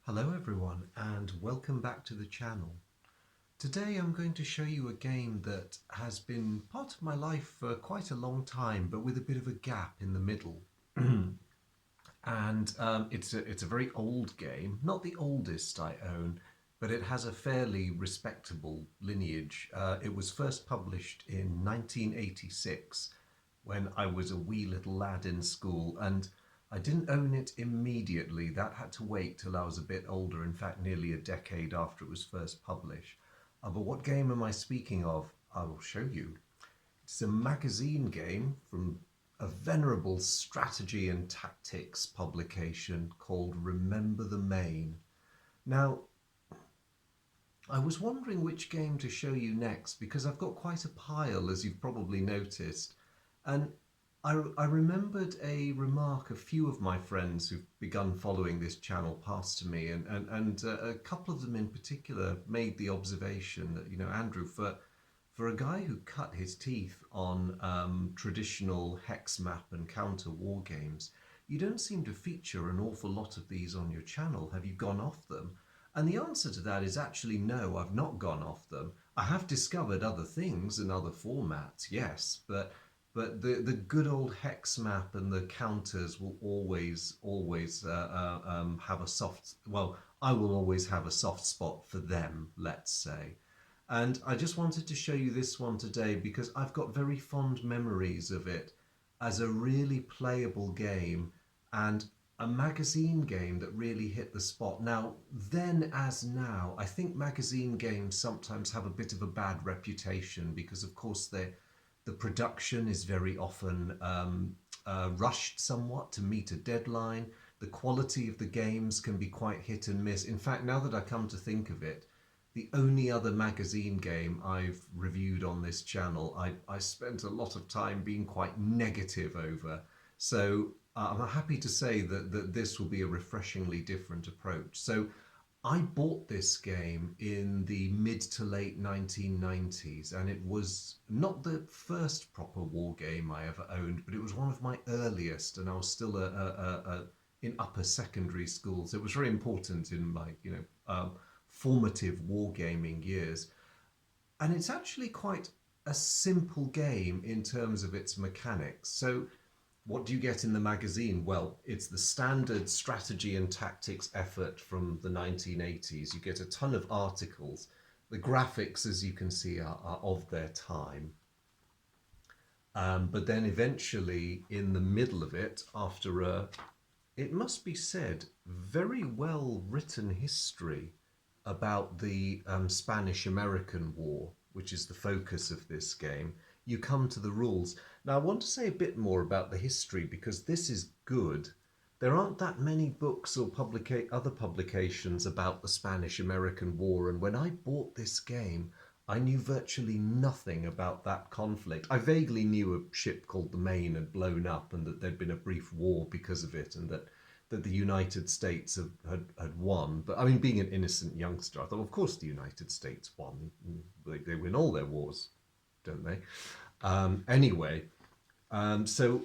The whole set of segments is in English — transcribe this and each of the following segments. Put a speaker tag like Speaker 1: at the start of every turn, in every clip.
Speaker 1: Hello everyone and welcome back to the channel. Today I'm going to show you a game that has been part of my life for quite a long time, but with a bit of a gap in the middle. It's a very old game, not the oldest I own, but it has a fairly respectable lineage. It was first published in 1986 when I was a wee little lad in school, and I didn't own it immediately. That had to wait till I was a bit older, in fact, nearly a decade after it was first published. But what game am I speaking of? I will show you. It's a magazine game from a venerable strategy and tactics publication called Remember the Maine. Now, I was wondering which game to show you next because I've got quite a pile, as you've probably noticed. And I remembered a remark a few of my friends who've begun following this channel passed to me, and a couple of them in particular made the observation that, Andrew, for a guy who cut his teeth on traditional hex map and counter war games, you don't seem to feature an awful lot of these on your channel. Have you gone off them? And the answer to that is actually no, I've not gone off them. I have discovered other things and other formats, yes, but the good old hex map and the counters will always have a soft, well, I will always have a soft spot for them, let's say. And I just wanted to show you this one today because I've got very fond memories of it as a really playable game and a magazine game that really hit the spot. Now, then as now, I think magazine games sometimes have a bit of a bad reputation because, of course, the production is very often rushed somewhat to meet a deadline. The quality of the games can be quite hit and miss. In fact, now that I come to think of it, the only other magazine game I've reviewed on this channel, I spent a lot of time being quite negative over. So I'm happy to say that this will be a refreshingly different approach. So I bought this game in the mid to late 1990s, and it was not the first proper war game I ever owned, but it was one of my earliest, and I was still in upper secondary school, so it was very important in my formative wargaming years. And it's actually quite a simple game in terms of its mechanics. So what do you get in the magazine? Well, it's the standard strategy and tactics effort from the 1980s. You get a ton of articles. The graphics, as you can see, are of their time. But then eventually, in the middle of it, after it must be said, very well written history about the Spanish-American War, which is the focus of this game, you come to the rules. Now, I want to say a bit more about the history because this is good. There aren't that many books or other publications about the Spanish-American War, and when I bought this game, I knew virtually nothing about that conflict. I vaguely knew a ship called the Maine had blown up and that there'd been a brief war because of it, and that the United States had won. But I mean, being an innocent youngster, I thought, of course the United States won. They win all their wars, don't they? So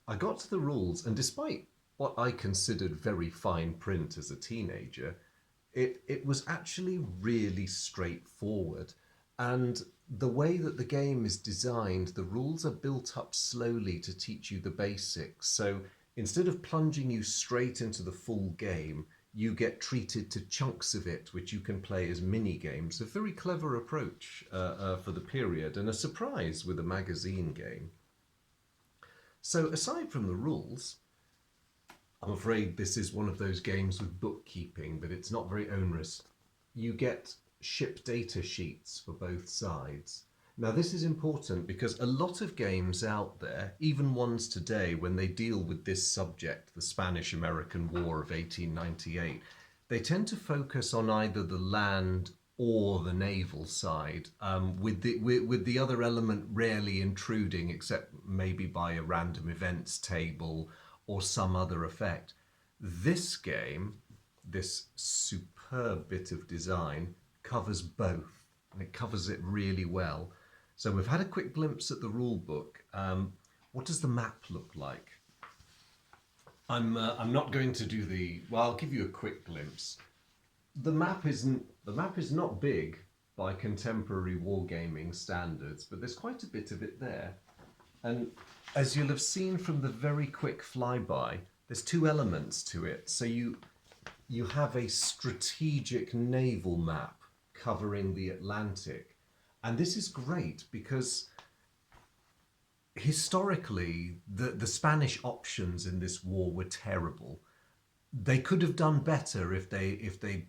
Speaker 1: I got to the rules, and despite what I considered very fine print as a teenager, it was actually really straightforward. And the way that the game is designed, the rules are built up slowly to teach you the basics. So instead of plunging you straight into the full game, you get treated to chunks of it, which you can play as mini games. A very clever approach for the period, and a surprise with a magazine game. So aside from the rules, I'm afraid this is one of those games with bookkeeping, but it's not very onerous. You get ship data sheets for both sides. Now, this is important because a lot of games out there, even ones today, when they deal with this subject, the Spanish-American War of 1898, they tend to focus on either the land or the naval side, with the other element rarely intruding, except maybe by a random events table or some other effect. This game, this superb bit of design, covers both, and it covers it really well. So we've had a quick glimpse at the rule book. What does the map look like? I'm not going to do well, I'll give you a quick glimpse. the map is not big by contemporary wargaming standards, but there's quite a bit of it there. And as you'll have seen from the very quick flyby, there's two elements to it. So you have a strategic naval map covering the Atlantic. And this is great because historically the Spanish options in this war were terrible. They could have done better if they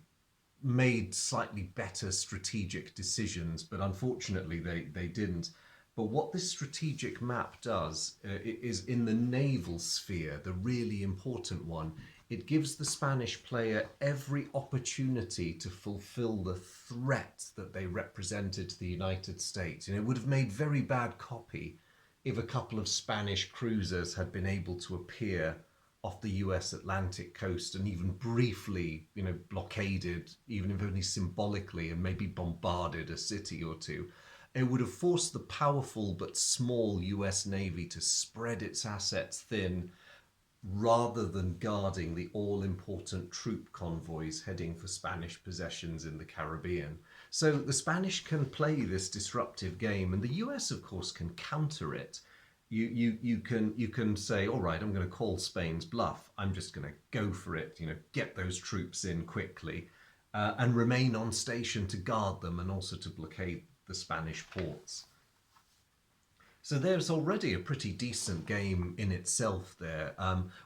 Speaker 1: made slightly better strategic decisions, but unfortunately they didn't. But what this strategic map does is in the naval sphere, the really important one, it gives the Spanish player every opportunity to fulfill the threat that they represented to the United States. And it would have made very bad copy if a couple of Spanish cruisers had been able to appear off the US Atlantic coast and even briefly, blockaded, even if only symbolically, and maybe bombarded a city or two. It would have forced the powerful but small US Navy to spread its assets thin rather than guarding the all-important troop convoys heading for Spanish possessions in the Caribbean. So the Spanish can play this disruptive game, and the US, of course, can counter it. You can say, all right, I'm going to call Spain's bluff. I'm just going to go for it. Get those troops in quickly, and remain on station to guard them and also to blockade the Spanish ports. So there's already a pretty decent game in itself there,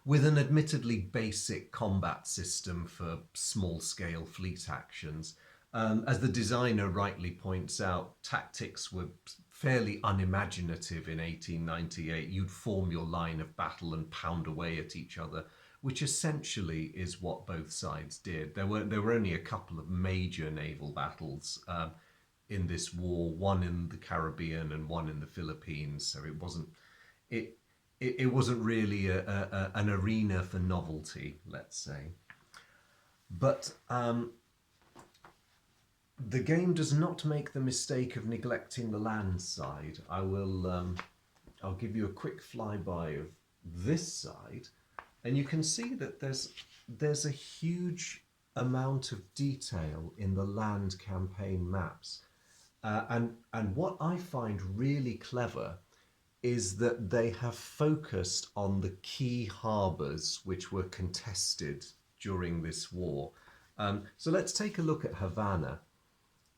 Speaker 1: with an admittedly basic combat system for small-scale fleet actions. As the designer rightly points out, tactics were fairly unimaginative in 1898. You'd form your line of battle and pound away at each other, which essentially is what both sides did. There were only a couple of major naval battles in this war, one in the Caribbean and one in the Philippines. So it wasn't really an arena for novelty, let's say. But the game does not make the mistake of neglecting the land side. I'll give you a quick flyby of this side, and you can see that there's a huge amount of detail in the land campaign maps. And what I find really clever is that they have focused on the key harbours which were contested during this war. So let's take a look at Havana.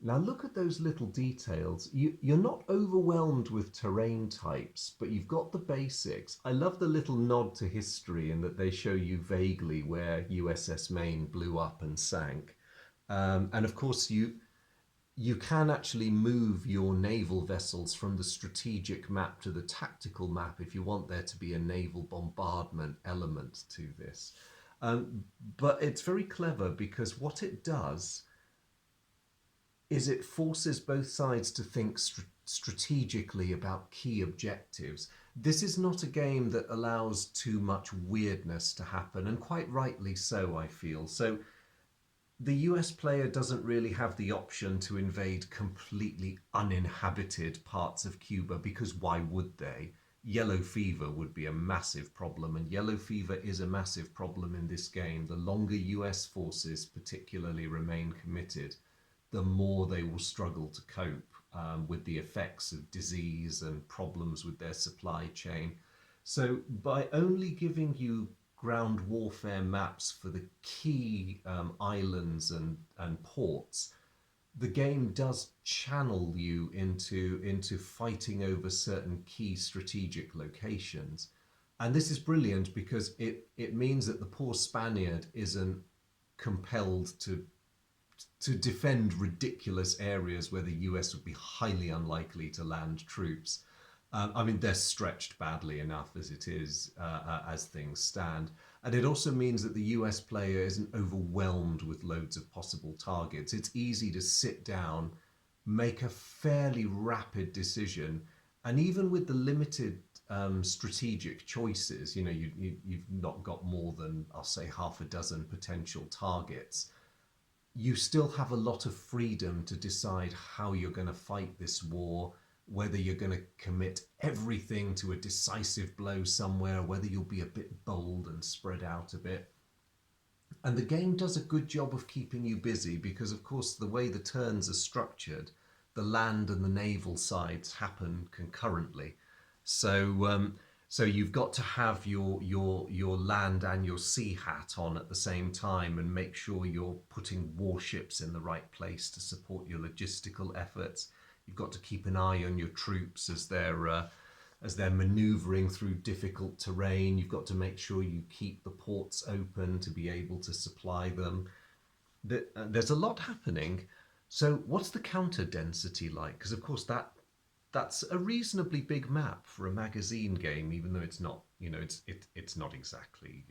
Speaker 1: Now look at those little details. You're not overwhelmed with terrain types, but you've got the basics. I love the little nod to history in that they show you vaguely where USS Maine blew up and sank. And of course you can actually move your naval vessels from the strategic map to the tactical map if you want there to be a naval bombardment element to this. But it's very clever because what it does is it forces both sides to think strategically about key objectives. This is not a game that allows too much weirdness to happen, and quite rightly so, I feel. So the US player doesn't really have the option to invade completely uninhabited parts of Cuba, because why would they? Yellow fever would be a massive problem, and yellow fever is a massive problem in this game. The longer US forces particularly remain committed, the more they will struggle to cope with the effects of disease and problems with their supply chain. So by only giving you ground warfare maps for the key islands and ports, the game does channel you into fighting over certain key strategic locations. And this is brilliant because it means that the poor Spaniard isn't compelled to defend ridiculous areas where the US would be highly unlikely to land troops. I mean, they're stretched badly enough as it is, as things stand. And it also means that the US player isn't overwhelmed with loads of possible targets. It's easy to sit down, make a fairly rapid decision, and even with the limited strategic choices, you've not got more than, I'll say, half a dozen potential targets. You still have a lot of freedom to decide how you're going to fight this war, whether you're going to commit everything to a decisive blow somewhere, whether you'll be a bit bold and spread out a bit. And the game does a good job of keeping you busy because, of course, the way the turns are structured, the land and the naval sides happen concurrently. So, so you've got to have your land and your sea hat on at the same time, and make sure you're putting warships in the right place to support your logistical efforts. You've got to keep an eye on your troops as they're maneuvering through difficult terrain. You've got to make sure you keep the ports open to be able to supply them. There's a lot happening. So, what's the counter density like? Because, of course, that's a reasonably big map for a magazine game, even though it's not, it's not exactly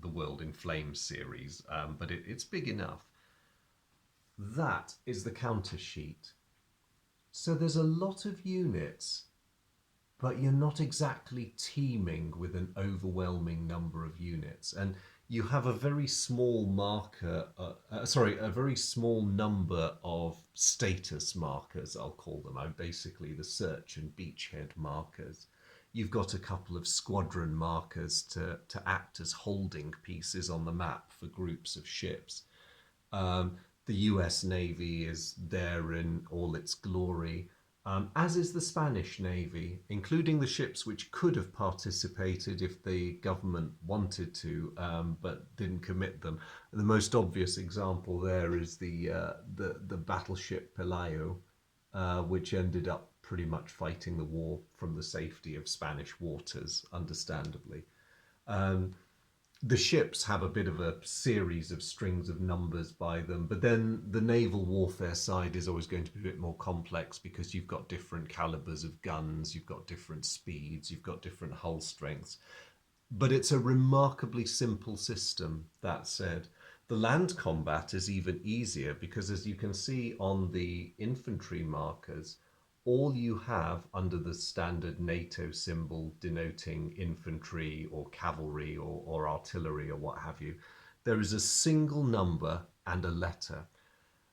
Speaker 1: the World in Flames series, but it's big enough. That is the counter sheet. So there's a lot of units, but you're not exactly teeming with an overwhelming number of units. And you have a very small a very small number of status markers, I'll call them. I'm basically the search and beachhead markers. You've got a couple of squadron markers to act as holding pieces on the map for groups of ships. The US Navy is there in all its glory, as is the Spanish Navy, including the ships which could have participated if the government wanted to, but didn't commit them. The most obvious example there is the battleship Pelayo, which ended up pretty much fighting the war from the safety of Spanish waters, understandably. Um, the ships have a bit of a series of strings of numbers by them, but then the naval warfare side is always going to be a bit more complex because you've got different calibers of guns, you've got different speeds, you've got different hull strengths. But it's a remarkably simple system, that said. The land combat is even easier because, as you can see on the infantry markers, all you have under the standard NATO symbol denoting infantry or cavalry or artillery or what have you, there is a single number and a letter.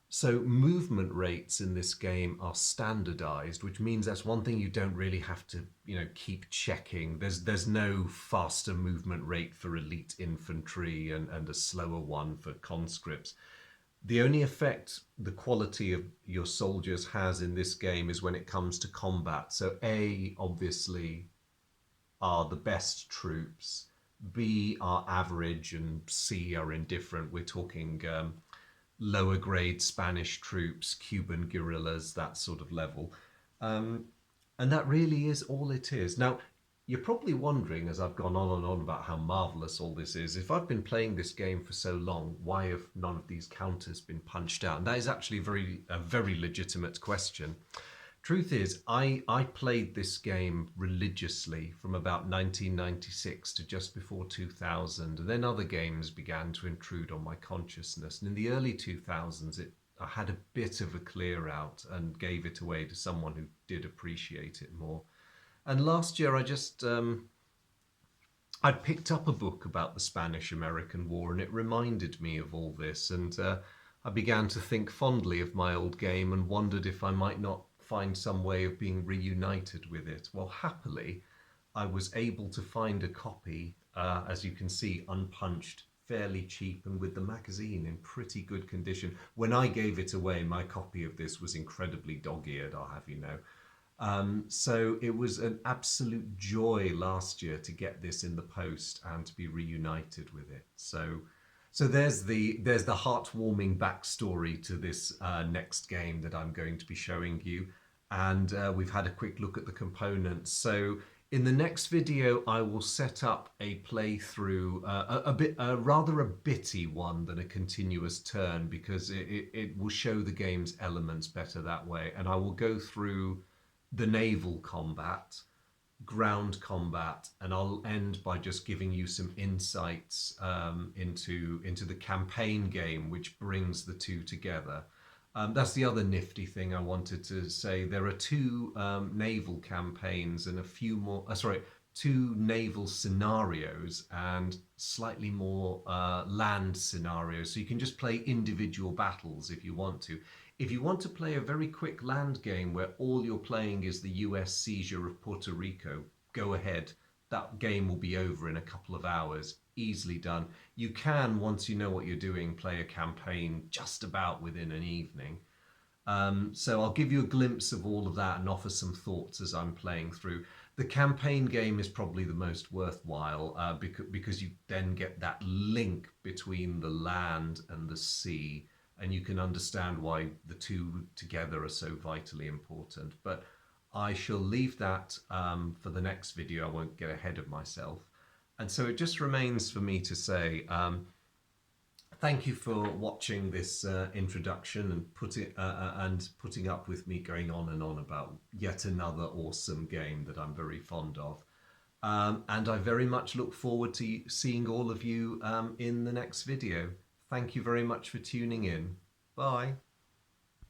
Speaker 1: So movement rates in this game are standardized, which means that's one thing you don't really have to, keep checking. There's no faster movement rate for elite infantry and a slower one for conscripts. The only effect the quality of your soldiers has in this game is when it comes to combat. So A, obviously, are the best troops. B are average, and C are indifferent. We're talking lower grade Spanish troops, Cuban guerrillas, that sort of level. Um, and that really is all it is. Now, you're probably wondering, as I've gone on and on about how marvelous all this is, if I've been playing this game for so long, why have none of these counters been punched out? And that is actually a very legitimate question. Truth is, I played this game religiously from about 1996 to just before 2000, and then other games began to intrude on my consciousness. And in the early 2000s, I had a bit of a clear out and gave it away to someone who did appreciate it more. And last year, I picked up a book about the Spanish-American War, and it reminded me of all this. And I began to think fondly of my old game and wondered if I might not find some way of being reunited with it. Well, happily, I was able to find a copy, as you can see, unpunched, fairly cheap, and with the magazine in pretty good condition. When I gave it away, my copy of this was incredibly dog-eared, I'll have you know. So it was an absolute joy last year to get this in the post and to be reunited with it. So there's the heartwarming backstory to this next game that I'm going to be showing you, and we've had a quick look at the components. So in the next video, I will set up a playthrough, rather a bitty one than a continuous turn, because it will show the game's elements better that way, and I will go through the naval combat, ground combat, and I'll end by just giving you some insights into the campaign game, which brings the two together. That's the other nifty thing I wanted to say. There are two naval campaigns and a few more, two naval scenarios and slightly more land scenarios. So you can just play individual battles if you want to. If you want to play a very quick land game where all you're playing is the US seizure of Puerto Rico, go ahead. That game will be over in a couple of hours. easily done. You can, once you know what you're doing, play a campaign just about within an evening. So I'll give you a glimpse of all of that and offer some thoughts as I'm playing through. The campaign game is probably the most worthwhile because you then get that link between the land and the sea, and you can understand why the two together are so vitally important. But I shall leave that for the next video. I won't get ahead of myself. And so it just remains for me to say thank you for watching this introduction and putting up with me going on and on about yet another awesome game that I'm very fond of. And I very much look forward to seeing all of you in the next video. Thank you very much for tuning in. Bye.